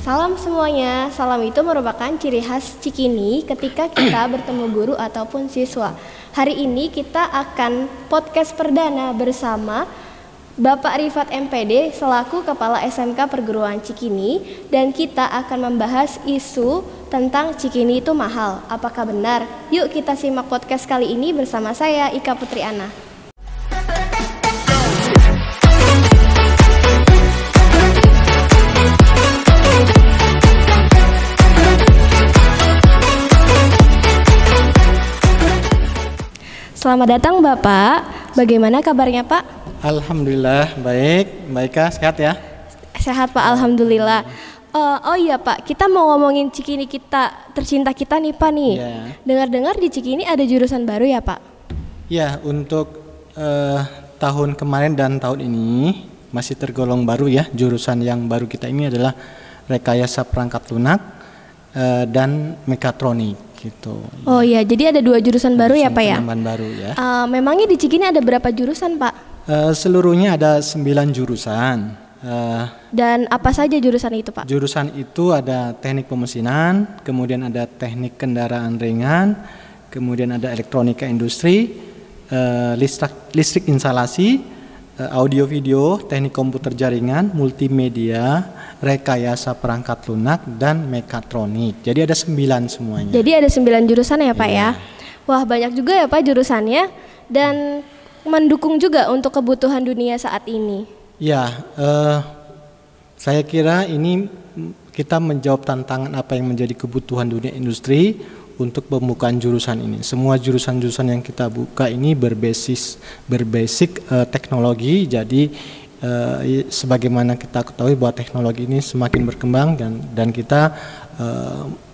Salam semuanya, salam itu merupakan ciri khas Cikini ketika kita bertemu guru ataupun siswa. Hari ini kita akan podcast perdana bersama Bapak Rifat MPD selaku Kepala SMK Perguruan Cikini, dan kita akan membahas isu tentang Cikini itu mahal. Apakah benar? Yuk kita simak podcast kali ini bersama saya Ika Putri Ana. Selamat datang Bapak, bagaimana kabarnya Pak? Alhamdulillah baik, Mbak Ika sehat ya? Sehat Pak, Alhamdulillah. Oh iya Pak, kita mau ngomongin Cikini kita, tercinta kita nih Pak nih. Yeah. Dengar-dengar di Cikini ada jurusan baru ya Pak? Ya, untuk tahun kemarin dan tahun ini masih tergolong baru ya. Jurusan yang baru kita ini adalah Rekayasa Perangkat Lunak dan Mekatronik. Gitu. Oh iya, jadi ada 2 jurusan baru ya Pak ya? Penambahan baru ya. Memangnya di Cikini ada berapa jurusan Pak? Seluruhnya ada 9 jurusan. Dan apa saja jurusan itu Pak? Jurusan itu ada teknik pemesinan, kemudian ada teknik kendaraan ringan, kemudian ada elektronika industri, listrik instalasi, audio video, teknik komputer jaringan, multimedia, rekayasa perangkat lunak, dan mekatronik. Jadi ada 9 semuanya. Jadi ada 9 jurusan ya Pak Iya. ya? Wah, banyak juga ya Pak jurusannya, dan mendukung juga untuk kebutuhan dunia saat ini. Ya, saya kira ini kita menjawab tantangan apa yang menjadi kebutuhan dunia industri untuk pembukaan jurusan ini. Semua jurusan-jurusan yang kita buka ini berbasic teknologi. Jadi sebagaimana kita ketahui bahwa teknologi ini semakin berkembang dan kita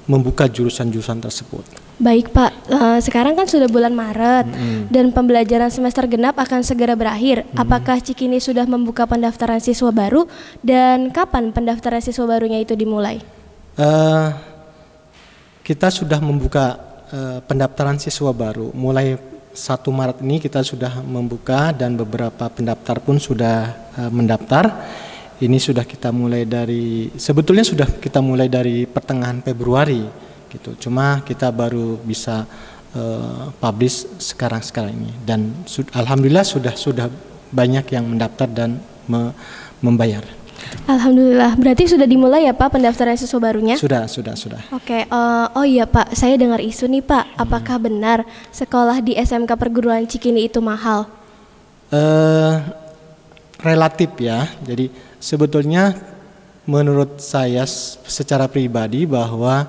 membuka jurusan-jurusan tersebut. Baik Pak, sekarang kan sudah bulan Maret dan pembelajaran semester genap akan segera berakhir. Apakah Cikini sudah membuka pendaftaran siswa baru, dan kapan pendaftaran siswa barunya itu dimulai? Kita sudah membuka pendaftaran siswa baru. Mulai 1 Maret ini kita sudah membuka dan beberapa pendaftar pun sudah mendaftar. Ini sudah kita mulai sebetulnya sudah kita mulai dari pertengahan Februari gitu. Cuma kita baru bisa publish sekarang ini, dan alhamdulillah sudah banyak yang mendaftar dan membayar. Alhamdulillah, berarti sudah dimulai ya Pak pendaftaran siswa barunya? Sudah. Oke, oh iya Pak, saya dengar isu nih Pak, apakah benar sekolah di SMK Perguruan Cikini itu mahal? Relatif ya, jadi sebetulnya menurut saya secara pribadi bahwa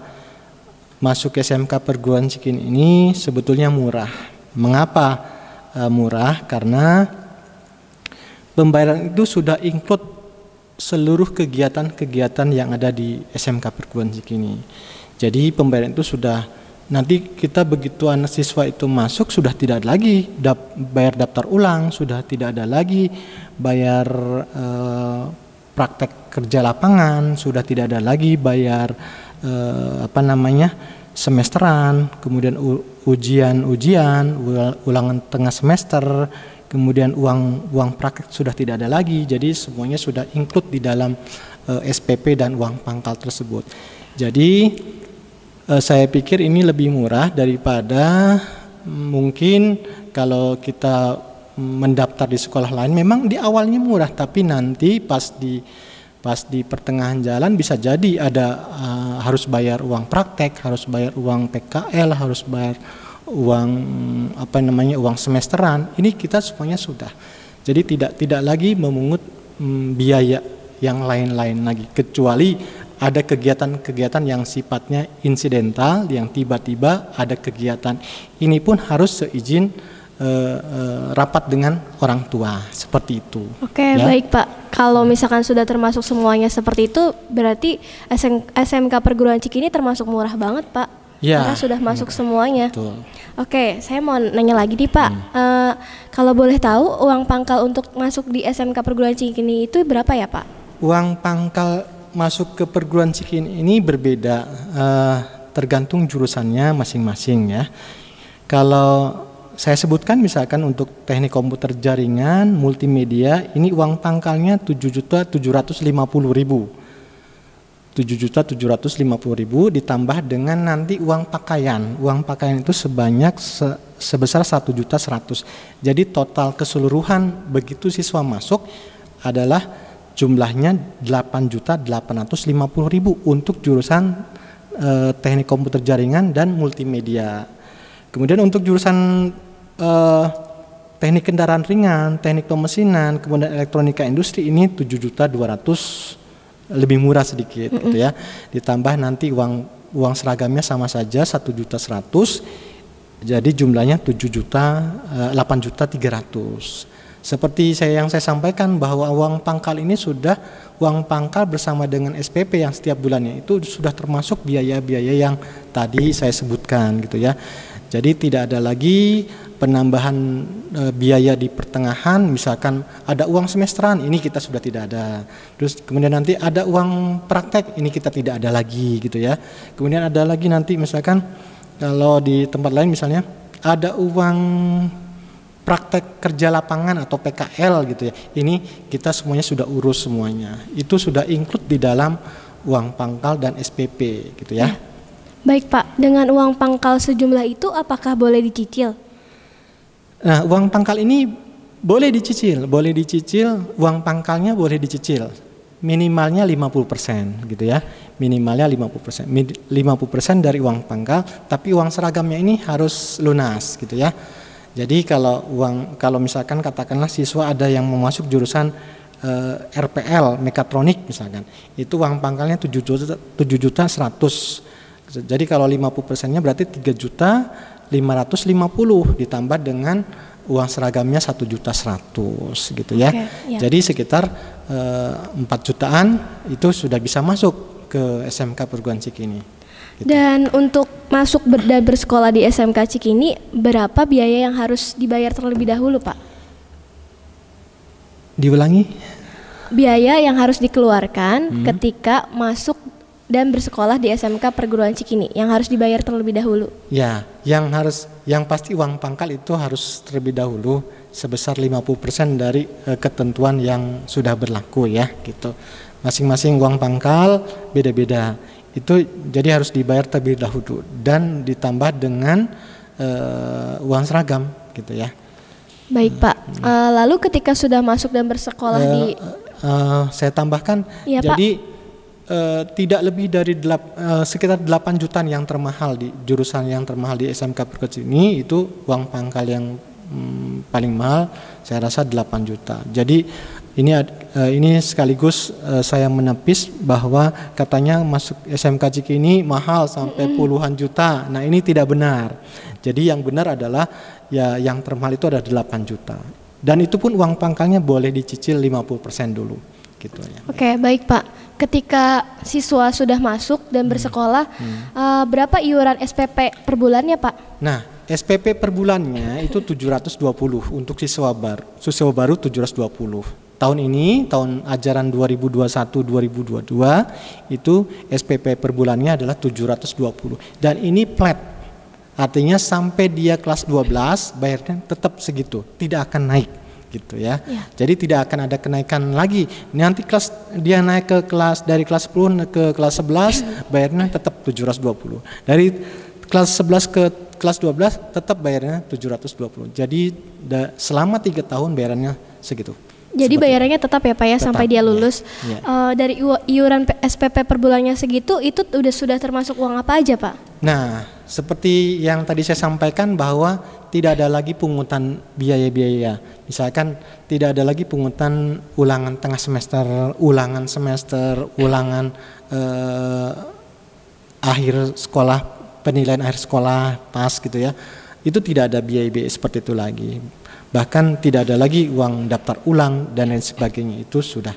masuk SMK Perguruan Cikini ini sebetulnya murah. Mengapa murah? Karena pembayaran itu sudah include seluruh kegiatan-kegiatan yang ada di SMK Perguruan Cikini. Jadi pembayaran itu sudah, nanti kita begitu anak siswa itu masuk sudah tidak ada lagi bayar daftar ulang, sudah tidak ada lagi bayar praktek kerja lapangan, sudah tidak ada lagi bayar semesteran, kemudian ujian, ulangan tengah semester, kemudian uang praktek sudah tidak ada lagi. Jadi semuanya sudah include di dalam SPP dan uang pangkal tersebut. Jadi saya pikir ini lebih murah daripada mungkin kalau kita mendaftar di sekolah lain. Memang di awalnya murah, tapi nanti pas di pertengahan jalan bisa jadi ada harus bayar uang praktek, harus bayar uang PKL, harus bayar uang uang semesteran. Ini kita semuanya sudah. Jadi tidak lagi memungut biaya yang lain-lain lagi, kecuali ada kegiatan-kegiatan yang sifatnya insidental, yang tiba-tiba ada kegiatan. Ini pun harus seizin rapat dengan orang tua, seperti itu. Oke, ya? Baik Pak. Kalau misalkan sudah termasuk semuanya seperti itu, berarti SMK Perguruan Cikini termasuk murah banget Pak. Ya, karena sudah masuk semuanya. Betul. Oke, saya mau nanya lagi nih Pak. Kalau boleh tahu, uang pangkal untuk masuk di SMK Perguruan Cikini itu berapa ya Pak? Uang pangkal masuk ke perguruan Cikini ini berbeda, tergantung jurusannya masing-masing ya. Kalau saya sebutkan misalkan untuk teknik komputer jaringan, multimedia, ini uang pangkalnya 7.750.000. 7.750.000 ditambah dengan nanti uang pakaian. Uang pakaian itu sebanyak sebesar 1.100.000. Jadi total keseluruhan begitu siswa masuk adalah jumlahnya 8.850.000 untuk jurusan teknik komputer jaringan dan multimedia. Kemudian untuk jurusan teknik kendaraan ringan, teknik pemesinan, kemudian elektronika industri ini 7.200.000, lebih murah sedikit gitu ya. Ditambah nanti uang seragamnya sama saja 1.100.000. Jadi jumlahnya 8.300.000. Seperti yang saya sampaikan bahwa uang pangkal ini sudah uang pangkal bersama dengan SPP yang setiap bulannya itu sudah termasuk biaya-biaya yang tadi saya sebutkan gitu ya. Jadi tidak ada lagi penambahan biaya di pertengahan, misalkan ada uang semesteran, ini kita sudah tidak ada. Terus kemudian nanti ada uang praktek, ini kita tidak ada lagi gitu ya. Kemudian ada lagi nanti misalkan kalau di tempat lain misalnya ada uang praktek kerja lapangan atau PKL gitu ya. Ini kita semuanya sudah urus semuanya. Itu sudah include di dalam uang pangkal dan SPP gitu ya. Baik Pak, dengan uang pangkal sejumlah itu apakah boleh dicicil? Nah, uang pangkal ini boleh dicicil, uang pangkalnya boleh dicicil. Minimalnya 50% gitu ya. Minimalnya 50%. 50% dari uang pangkal, tapi uang seragamnya ini harus lunas gitu ya. Jadi kalau misalkan katakanlah siswa ada yang mau masuk jurusan RPL mekatronik misalkan, itu uang pangkalnya 7.100.000. Jadi kalau 50%-nya berarti 3.550.000 ditambah dengan uang seragamnya 1.100.000 gitu ya. Ya. Jadi sekitar 4 jutaan itu sudah bisa masuk ke SMK Perguruan Cikini. Gitu. Dan untuk masuk dan bersekolah di SMK Cikini, berapa biaya yang harus dibayar terlebih dahulu, Pak? Diulangi? Biaya yang harus dikeluarkan ketika masuk dan bersekolah di SMK Perguruan Cikini, yang harus dibayar terlebih dahulu. Ya, yang pasti uang pangkal itu harus terlebih dahulu sebesar 50% dari ketentuan yang sudah berlaku ya, gitu. Masing-masing uang pangkal beda-beda. Itu jadi harus dibayar terlebih dahulu dan ditambah dengan uang seragam gitu ya. Baik Pak, lalu ketika sudah masuk dan bersekolah saya tambahkan, ya, jadi tidak lebih dari sekitar 8 jutaan yang termahal di jurusan yang termahal di SMK Perguruan ini itu uang pangkal yang paling mahal saya rasa 8 juta. Jadi ini sekaligus saya menepis bahwa katanya masuk SMK Cikini mahal sampai puluhan juta. Nah, ini tidak benar. Jadi yang benar adalah ya yang termahal itu ada 8 juta. Dan itu pun uang pangkalnya boleh dicicil 50% dulu gitu ya. Oke, baik Pak. Ketika siswa sudah masuk dan bersekolah, berapa iuran SPP per bulannya, Pak? Nah, SPP per bulannya itu 720 untuk siswa baru 720. Tahun ini, tahun ajaran 2021-2022 itu SPP per bulannya adalah 720. Dan ini flat, artinya sampai dia kelas 12 bayarnya tetap segitu, tidak akan naik gitu ya. Jadi tidak akan ada kenaikan lagi. Nanti dia naik ke dari kelas 10 ke kelas 11 bayarnya tetap 720. Dari kelas 11 ke kelas 12 tetap bayarnya 720. Jadi selama 3 tahun bayarannya segitu. Jadi bayarannya tetap ya Pak ya, tetap, sampai dia lulus. Ya. Dari iuran SPP per bulannya segitu, itu sudah termasuk uang apa aja Pak? Nah, seperti yang tadi saya sampaikan bahwa tidak ada lagi pungutan biaya-biaya. Misalkan tidak ada lagi pungutan ulangan tengah semester, ulangan akhir sekolah, penilaian akhir sekolah pas gitu ya. Itu tidak ada biaya-biaya seperti itu lagi. Bahkan tidak ada lagi uang daftar ulang dan lain sebagainya, itu sudah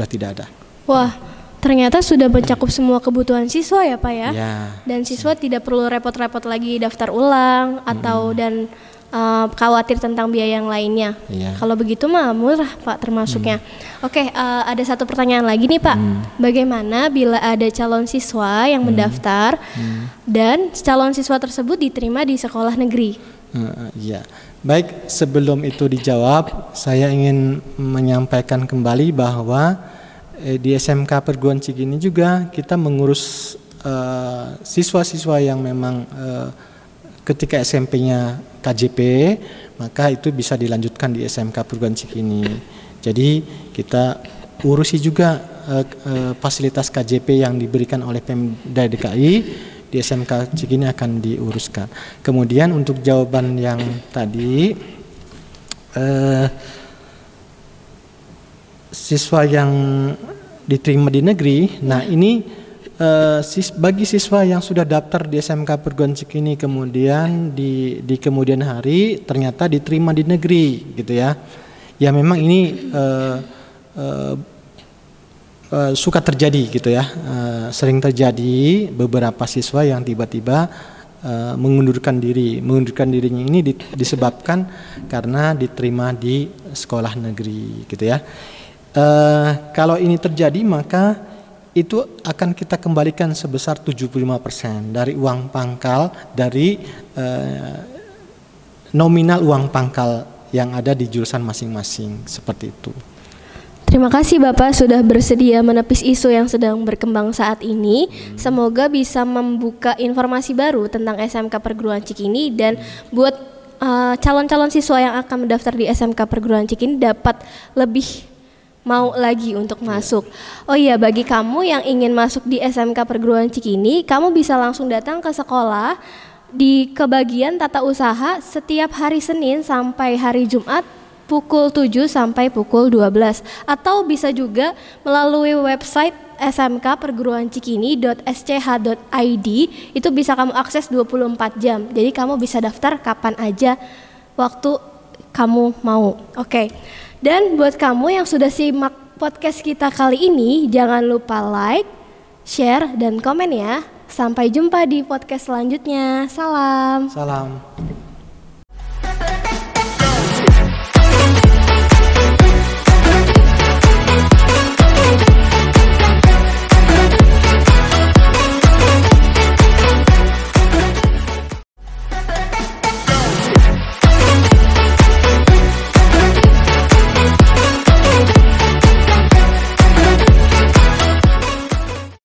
tidak ada. Wah, ternyata sudah mencakup semua kebutuhan siswa ya Pak ya? Ya. Dan siswa tidak perlu repot-repot lagi daftar ulang atau dan khawatir tentang biaya yang lainnya. Ya. Kalau begitu mah murah Pak termasuknya. Oke, ada satu pertanyaan lagi nih Pak. Bagaimana bila ada calon siswa yang mendaftar dan calon siswa tersebut diterima di sekolah negeri? Ya. Baik, sebelum itu dijawab, saya ingin menyampaikan kembali bahwa di SMK Perguruan Cikini juga kita mengurus siswa-siswa yang memang ketika SMP-nya KJP, maka itu bisa dilanjutkan di SMK Perguruan Cikini. Jadi kita urusi juga fasilitas KJP yang diberikan oleh Pemda DKI di SMK Cikini akan diuruskan. Kemudian untuk jawaban yang tadi, siswa yang diterima di negeri, nah ini bagi siswa yang sudah daftar di SMK Perguruan Cikini kemudian di kemudian hari ternyata diterima di negeri gitu ya. Ya memang ini suka terjadi gitu ya, sering terjadi beberapa siswa yang tiba-tiba mengundurkan diri. Mengundurkan dirinya ini disebabkan karena diterima di sekolah negeri gitu ya. Kalau ini terjadi maka itu akan kita kembalikan sebesar 75% dari uang pangkal, dari nominal uang pangkal yang ada di jurusan masing-masing, seperti itu. Terima kasih Bapak sudah bersedia menepis isu yang sedang berkembang saat ini. Semoga bisa membuka informasi baru tentang SMK Perguruan Cikini dan buat calon-calon siswa yang akan mendaftar di SMK Perguruan Cikini dapat lebih mau lagi untuk masuk. Oh iya, bagi kamu yang ingin masuk di SMK Perguruan Cikini, kamu bisa langsung datang ke sekolah di kebagian tata usaha setiap hari Senin sampai hari Jumat pukul 7 sampai pukul 12. Atau bisa juga melalui website smkperguruancikini.sch.id, itu bisa kamu akses 24 jam. Jadi kamu bisa daftar kapan aja waktu kamu mau. Oke. Dan buat kamu yang sudah simak podcast kita kali ini, jangan lupa like, share, dan komen ya. Sampai jumpa di podcast selanjutnya. Salam. Salam.